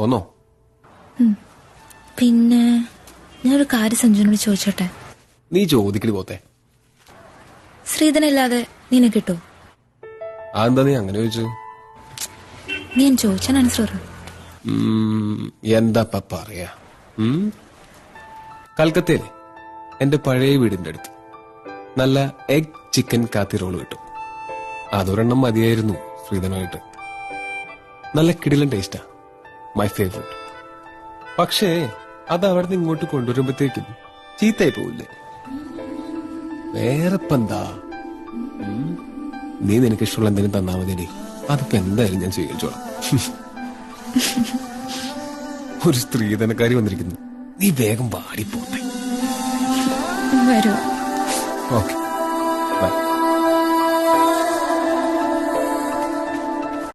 ഒന്നോ? പിന്നെ ഞാനൊരു കാര്യം സഞ്ജുവിനോട് ചോദിച്ചോട്ടെ? നീ ചോദിക്കടി പോത്തെ. ശ്രീധനല്ലാതെ നിന്നെ കിട്ടോ? അതെന്താ നീ അങ്ങനെ ചോദിച്ചു? ഞാൻ ചോദിച്ചാൽ ആൻസർ പറഞ്ഞു. എന്താ പറയാ? കൽക്കത്തയിലെ എന്റെ പഴയ വീടിന്റെ അടുത്ത് നല്ല എഗ് ചിക്കൻ കാത്തി റോള് കിട്ടും. അതൊരെണ്ണം മതിയായിരുന്നു ശ്രീധനായിട്ട്. നല്ല കിടിലൻ ടേസ്റ്റാ, മൈ ഫേവറേറ്റ്. പക്ഷേ അത് അവിടെ നിന്ന് ഇങ്ങോട്ട് കൊണ്ടുവരുമ്പോഴത്തേക്കും ചീത്തയായി പോവില്ലേ? വേറെപ്പെന്താ, നീ നിനക്ക് ഇഷ്ടമുള്ള എന്തെങ്കിലും തന്നാ മതി, അതൊക്കെ എന്തായാലും ഞാൻ സ്വീകരിച്ചോളാം. ഒരു സ്ത്രീധനക്കാരി വന്നിരിക്കുന്നു, നീ വേഗം വാടിപ്പോട്ടെ. വരൂ. ഓക്കെ.